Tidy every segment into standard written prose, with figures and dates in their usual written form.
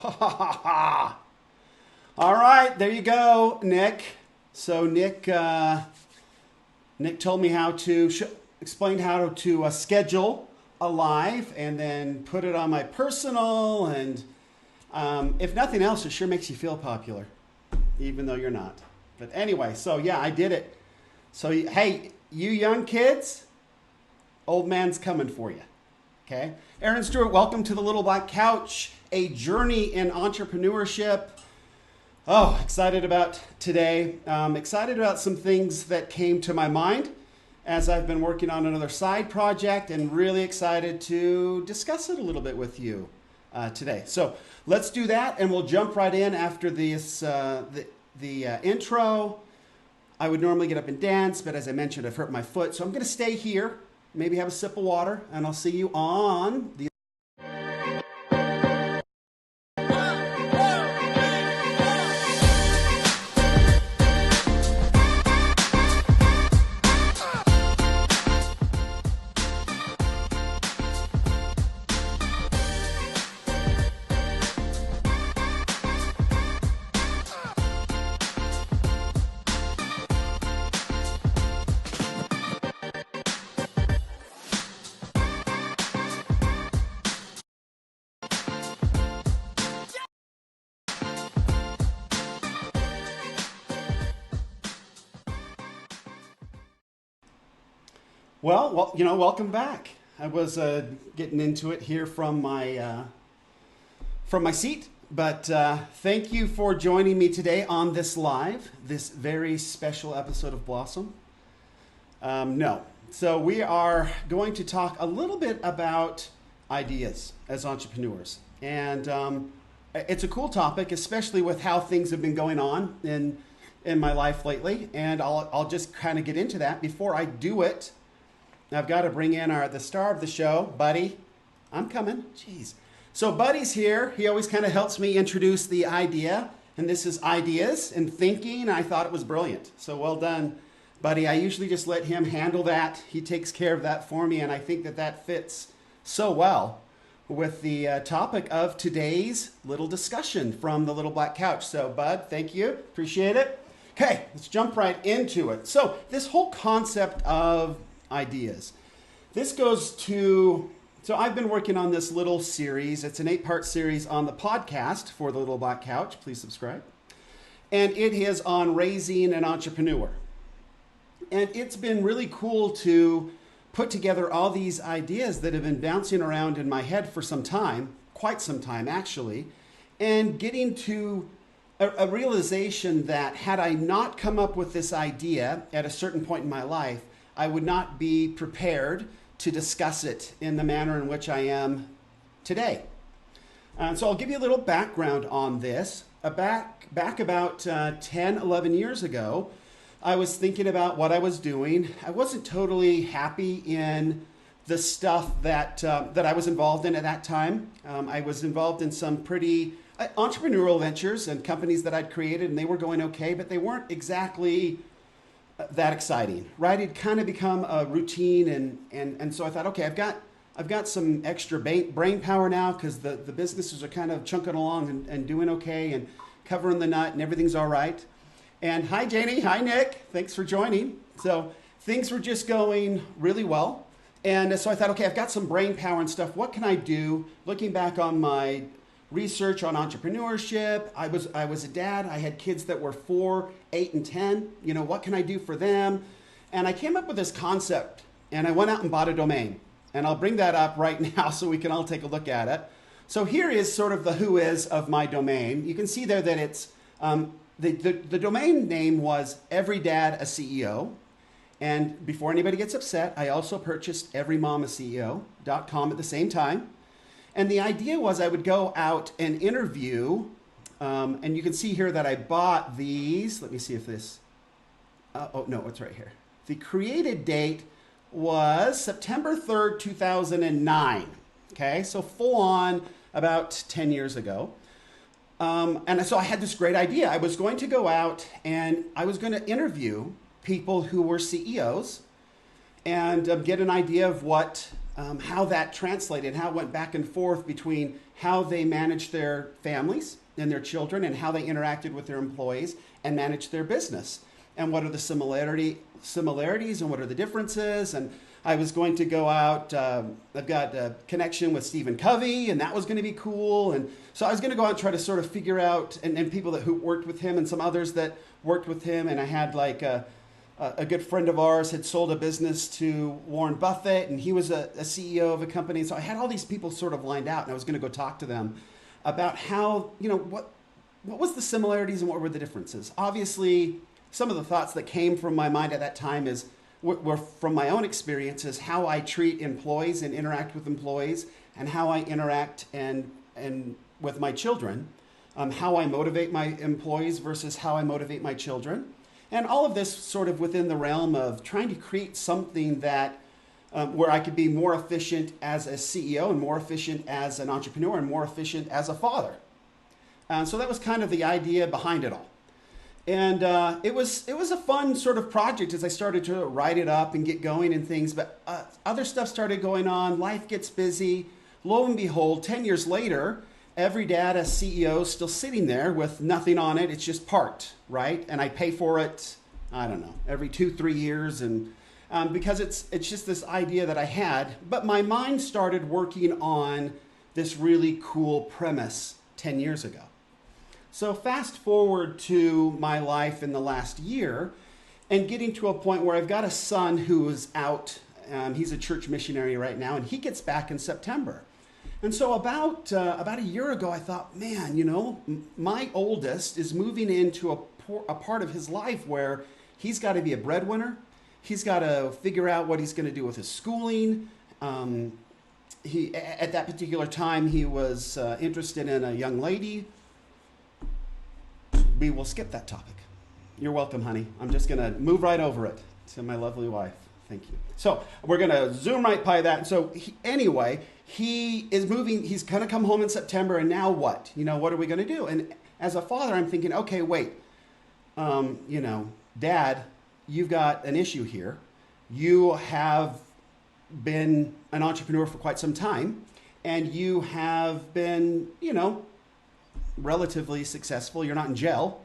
Ha ha ha ha. All right, there you go, Nick. So Nick told me how to explained how to schedule a live and then put it on my personal. And if nothing else, it sure makes you feel popular, even though you're not. But anyway, so yeah, I did it. So hey, you young kids, old man's coming for you. Okay, Aaron Stewart, welcome to the Little Black Couch, a journey in entrepreneurship. Oh, excited about today. Excited about some things that came to my mind as I've been working on another side project, and really excited to discuss it a little bit with you today. So let's do that, and we'll jump right in after this the intro. I would normally get up and dance, but as I mentioned, I've hurt my foot, so I'm going to stay here, maybe have a sip of water, and I'll see you on the welcome back. I was getting into it here from my seat, but thank you for joining me today on this live, this very special episode of Blossom. No, so we are going to talk a little bit about ideas as entrepreneurs, and it's a cool topic, especially with how things have been going on in my life lately. And I'll just kind of get into that. Before I do it, I've got to bring in the star of the show, Buddy. I'm coming. Jeez. So Buddy's here. He always kind of helps me introduce the idea. And this is ideas and thinking. I thought it was brilliant. So well done, Buddy. I usually just let him handle that. He takes care of that for me. And I think that fits so well with the topic of today's little discussion from the Little Black Couch. So Bud, thank you. Appreciate it. Okay, let's jump right into it. So this whole concept of ideas. This goes to, so I've been working on this little series. It's an 8-part series on the podcast for the Little Black Couch. Please subscribe. And it is on raising an entrepreneur. And it's been really cool to put together all these ideas that have been bouncing around in my head for some time, quite some time actually, and getting to a realization that had I not come up with this idea at a certain point in my life, I would not be prepared to discuss it in the manner in which I am today. So I'll give you a little background on this. Back about 10, 11 years ago, I was thinking about what I was doing. I wasn't totally happy in the stuff that I was involved in at that time. I was involved in some pretty entrepreneurial ventures and companies that I'd created, and they were going okay, but they weren't exactly that exciting, right? It'd kind of become a routine, and so I thought, okay, I've got some extra brain power now because the businesses are kind of chunking along and doing okay and covering the nut and everything's all right. And hi Janie, hi Nick, thanks for joining. So things were just going really well, and so I thought, okay, I've got some brain power and stuff. What can I do? Looking back on my research on entrepreneurship, I was a dad. I had kids that were 4, 8, and 10. You know, what can I do for them? And I came up with this concept, and I went out and bought a domain. And I'll bring that up right now so we can all take a look at it. So here is sort of the who is of my domain. You can see there that it's the domain name was Every Dad a CEO. And before anybody gets upset, I also purchased everymomaCEO.com at the same time. And the idea was I would go out and interview, and you can see here that I bought these. Let me see if this, oh no, it's right here. The created date was September 3rd, 2009. Okay, so full on about 10 years ago. And so I had this great idea. I was going to go out and I was going to interview people who were CEOs and get an idea of what how that translated, how it went back and forth between how they managed their families and their children and how they interacted with their employees and managed their business. And what are the similarities and what are the differences? And I was going to go out, I've got a connection with Stephen Covey, and that was going to be cool. And so I was going to go out and try to sort of figure out, and people who worked with him and some others that worked with him. And I had like a good friend of ours had sold a business to Warren Buffett, and he was a CEO of a company. So I had all these people sort of lined out, and I was going to go talk to them about how, what was the similarities and what were the differences. Obviously, some of the thoughts that came from my mind at that time were from my own experiences, how I treat employees and interact with employees, and how I interact and with my children, how I motivate my employees versus how I motivate my children. And all of this sort of within the realm of trying to create something that where I could be more efficient as a CEO and more efficient as an entrepreneur and more efficient as a father. So that was kind of the idea behind it all. And it was a fun sort of project as I started to write it up and get going and things. But other stuff started going on. Life gets busy. Lo and behold, 10 years later, every data CEO is still sitting there with nothing on it. It's just parked, right? And I pay for it, I don't know, every 2-3 years. And because it's just this idea that I had. But my mind started working on this really cool premise 10 years ago. So fast forward to my life in the last year and getting to a point where I've got a son who is out. He's a church missionary right now, and he gets back in September. And so about a year ago, I thought, man, my oldest is moving into a part of his life where he's got to be a breadwinner. He's got to figure out what he's going to do with his schooling. At that particular time, he was interested in a young lady. We will skip that topic. You're welcome, honey. I'm just going to move right over it to my lovely wife. Thank you. So we're going to zoom right by that. So anyway, he is moving. He's going to come home in September. And now what? What are we going to do? And as a father, I'm thinking, okay, wait. Dad, you've got an issue here. You have been an entrepreneur for quite some time. And you have been, relatively successful. You're not in jail.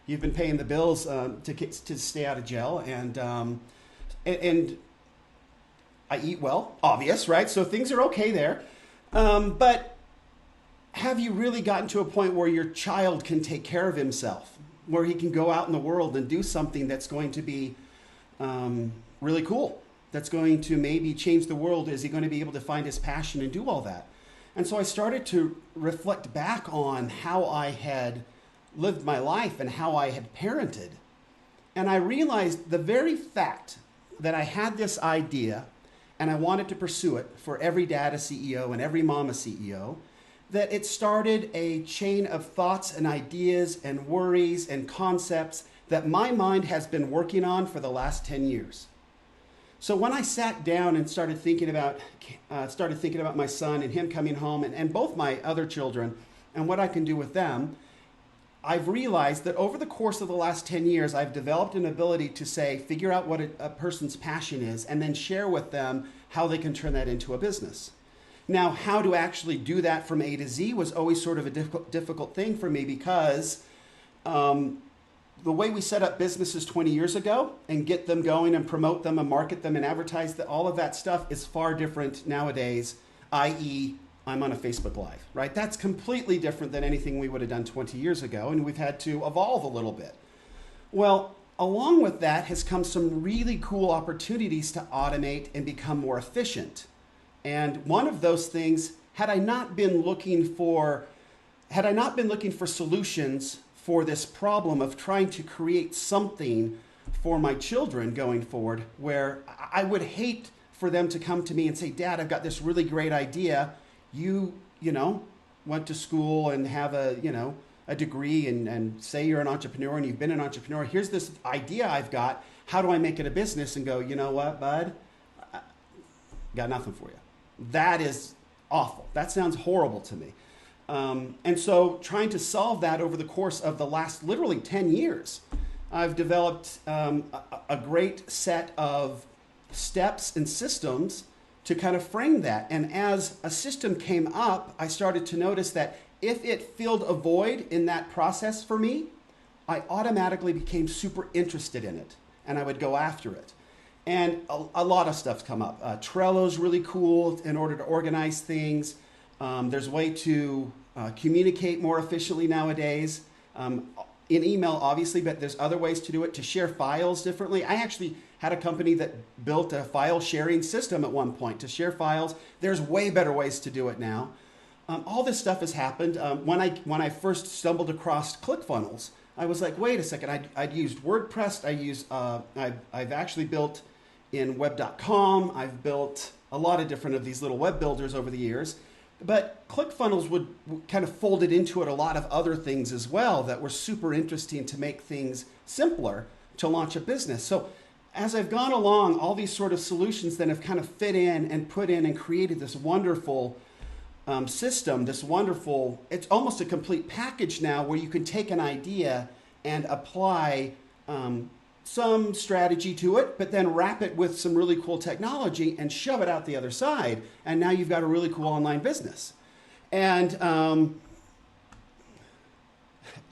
You've been paying the bills to stay out of jail, and I eat well, obvious, right? So things are okay there. But have you really gotten to a point where your child can take care of himself, where he can go out in the world and do something that's going to be really cool, that's going to maybe change the world? Is he going to be able to find his passion and do all that? And so I started to reflect back on how I had lived my life and how I had parented. And I realized the very fact that I had this idea and I wanted to pursue it for every dad a CEO and every mom a CEO, that it started a chain of thoughts and ideas and worries and concepts that my mind has been working on for the last 10 years. So when I sat down and started thinking about my son and him coming home and both my other children and what I can do with them, I've realized that over the course of the last 10 years, I've developed an ability to figure out what a person's passion is and then share with them how they can turn that into a business. Now, how to actually do that from A to Z was always sort of a difficult thing for me because the way we set up businesses 20 years ago and get them going and promote them and market them and advertise all of that stuff is far different nowadays, i.e., I'm on a Facebook Live, right? That's completely different than anything we would have done 20 years ago, and we've had to evolve a little bit. Well, along with that has come some really cool opportunities to automate and become more efficient. And one of those things, had I not been looking for solutions for this problem of trying to create something for my children going forward, where I would hate for them to come to me and say, Dad, I've got this really great idea. You went to school and have a degree and say you're an entrepreneur and you've been an entrepreneur. Here's this idea I've got. How do I make it a business? And go, you know what, bud? I got nothing for you. That is awful. That sounds horrible to me. And so trying to solve that over the course of the last literally 10 years, I've developed a great set of steps and systems to kind of frame that. And as a system came up, I started to notice that if it filled a void in that process for me, I automatically became super interested in it, and I would go after it. And a lot of stuff's come up. Trello's really cool in order to organize things. There's a way to communicate more efficiently nowadays. In email, obviously, but there's other ways to do it, to share files differently. I actually had a company that built a file sharing system at one point to share files. There's way better ways to do it now. All this stuff has happened. When I first stumbled across ClickFunnels, I was like, wait a second, I'd used WordPress, I've actually built in web.com, I've built a lot of different of these little web builders over the years, but ClickFunnels would kind of folded into it a lot of other things as well that were super interesting to make things simpler to launch a business. So as I've gone along, all these sort of solutions then have kind of fit in and put in and created this wonderful system, this wonderful, it's almost a complete package now where you can take an idea and apply some strategy to it, but then wrap it with some really cool technology and shove it out the other side. And now you've got a really cool online business. And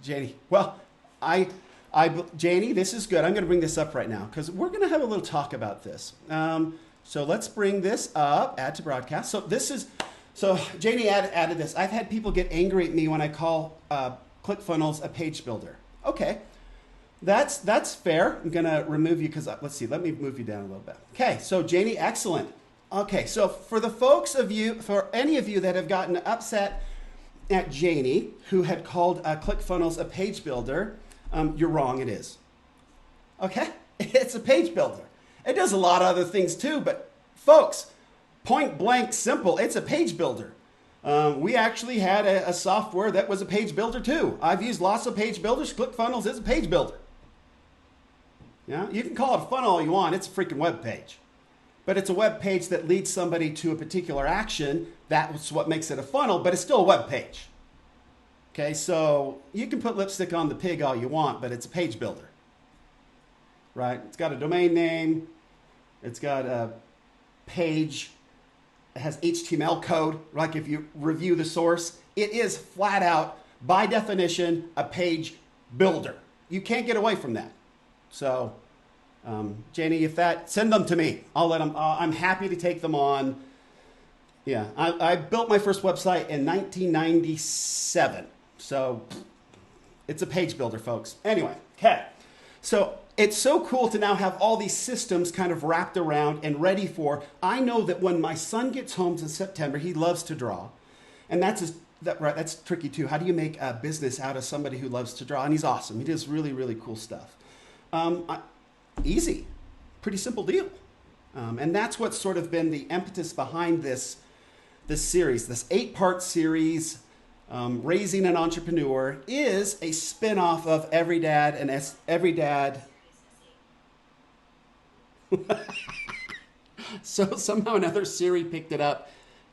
Janie, well, Janie, this is good. I'm going to bring this up right now because we're going to have a little talk about this. So let's bring this up, add to broadcast. So Janie added this. I've had people get angry at me when I call ClickFunnels a page builder. Okay, that's fair. I'm going to remove you because, let's see, let me move you down a little bit. Okay, so Janie, excellent. Okay, so for any of you that have gotten upset at Janie, who had called ClickFunnels a page builder, you're wrong, it is. Okay, it's a page builder. It does a lot of other things too, but folks, point blank simple, it's a page builder. We actually had a software that was a page builder too. I've used lots of page builders. ClickFunnels is a page builder. Yeah, you can call it a funnel all you want. It's a freaking web page. But it's a web page that leads somebody to a particular action. That's what makes it a funnel, but it's still a web page. Okay, so you can put lipstick on the pig all you want, but it's a page builder. Right? It's got a domain name. It's got a page. It has HTML code, like if you review the source. It is flat out, by definition, a page builder. You can't get away from that. So, Janie, send them to me. I'll let them, I'm happy to take them on. Yeah, I built my first website in 1997. So, it's a page builder, folks. Anyway, okay. So, it's so cool to now have all these systems kind of wrapped around and ready for. I know that when my son gets home in September, he loves to draw. And that's tricky too. How do you make a business out of somebody who loves to draw? And he's awesome. He does really, really cool stuff. Easy. Pretty simple deal. And that's what's sort of been the impetus behind this series. This 8-part series, Raising an Entrepreneur, is a spin-off of Every Dad and Every Dad. So somehow another Siri picked it up.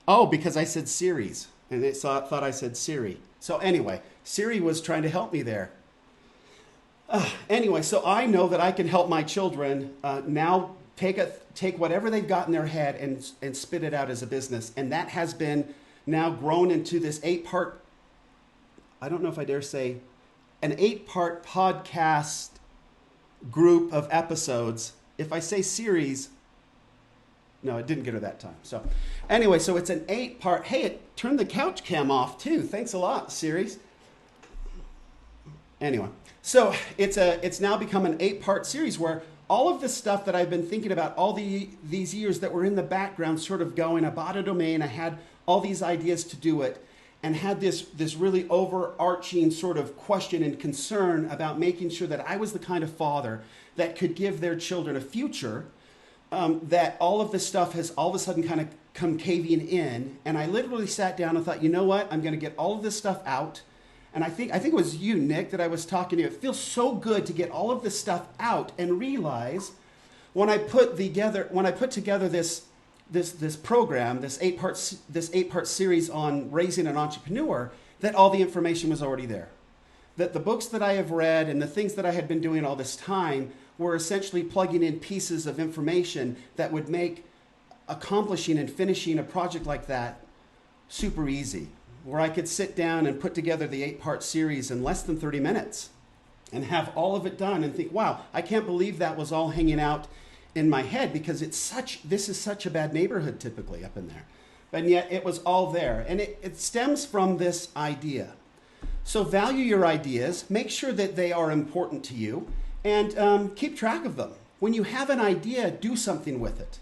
Oh, because I said series, and it thought I said Siri. So anyway, Siri was trying to help me there. Anyway, so I know that I can help my children now take whatever they've got in their head and spit it out as a business. And that has been now grown into this 8-part, I don't know if I dare say, an 8-part podcast group of episodes. If I say series, no, it didn't get her that time. So anyway, so it's an 8-part. Hey, it turned the couch cam off too. Thanks a lot, series. Anyway, so it's now become an 8-part series where all of the stuff that I've been thinking about all these years that were in the background sort of going, I bought a domain, I had all these ideas to do it, and had this really overarching sort of question and concern about making sure that I was the kind of father that could give their children a future, that all of this stuff has all of a sudden kind of come caving in. And I literally sat down and thought, you know what? I'm going to get all of this stuff out. And I think it was you, Nick, that I was talking to. It feels so good to get all of this stuff out and realize when I put together this program, this 8-part series on raising an entrepreneur, that all the information was already there. That the books that I have read and the things that I had been doing all this time were essentially plugging in pieces of information that would make accomplishing and finishing a project like that super easy, where I could sit down and put together the 8-part series in less than 30 minutes and have all of it done and think, wow, I can't believe that was all hanging out in my head, because this is such a bad neighborhood typically up in there. And yet it was all there. And it stems from this idea. So value your ideas, make sure that they are important to you, and keep track of them. When you have an idea, do something with it.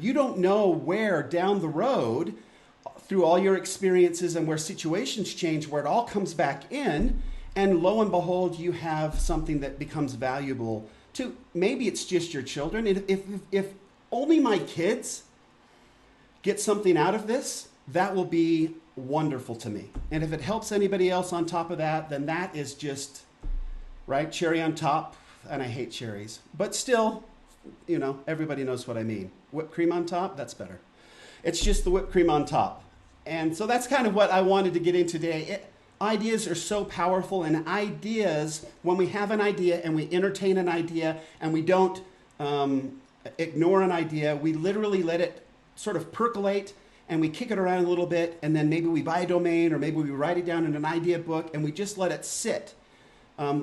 You don't know where down the road, through all your experiences and where situations change, where it all comes back in, and lo and behold, you have something that becomes valuable to, maybe it's just your children. If only my kids get something out of this, that will be wonderful to me. And if it helps anybody else on top of that, then that is just, right, cherry on top. And I hate cherries, but still, you know, everybody knows what I mean. Whipped cream on top, that's better. It's just the whipped cream on top. And so that's kind of what I wanted to get in today. Ideas are so powerful, and ideas, when we have an idea and we entertain an idea and we don't ignore an idea, we literally let it sort of percolate and we kick it around a little bit, and then maybe we buy a domain, or maybe we write it down in an idea book and we just let it sit.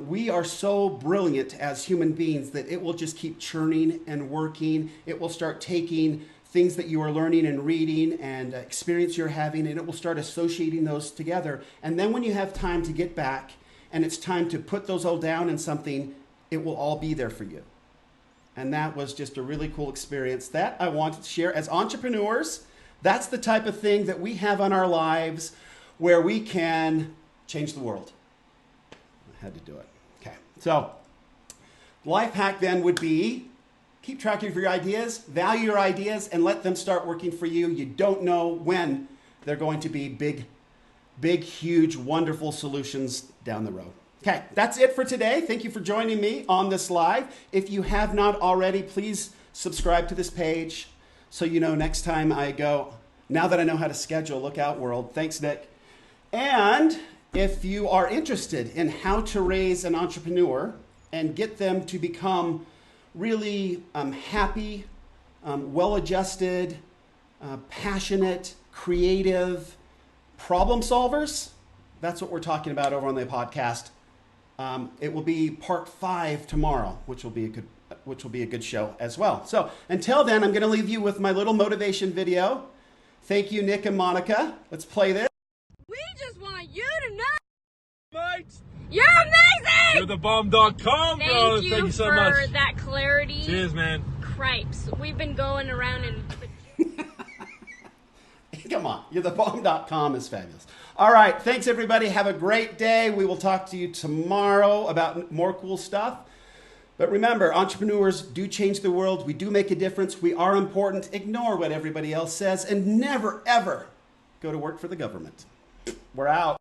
We are so brilliant as human beings that it will just keep churning and working. It will start taking things that you are learning and reading and experience you're having, and it will start associating those together. And then when you have time to get back and it's time to put those all down in something, it will all be there for you. And that was just a really cool experience that I wanted to share. As entrepreneurs, that's the type of thing that we have on our lives where we can change the world. I had to do it. Okay. So, life hack then would be, keep track of your ideas, value your ideas, and let them start working for you. You don't know when they're going to be big, huge, wonderful solutions down the road. Okay, that's it for today. Thank you for joining me on this live. If you have not already, please subscribe to this page so you know next time I go. Now that I know how to schedule, look out, world. Thanks, Nick. And if you are interested in how to raise an entrepreneur and get them to become really happy, well-adjusted, passionate, creative problem solvers, that's what we're talking about over on the podcast. It will be part 5 tomorrow, which will be a good show as well. So until then, I'm going to leave you with my little motivation video. Thank you, Nick and Monica. Let's play this. We just want you to know, Mate, you're amazing! you're the bomb.com, bro. Thank you so for much. that clarity. Cheers, man. Cripes. We've been going around and... Come on, you're the bomb.com is fabulous. All right, thanks everybody. Have a great day. We will talk to you tomorrow about more cool stuff. But remember, entrepreneurs do change the world. We do make a difference. We are important. Ignore what everybody else says, and never, ever go to work for the government. We're out.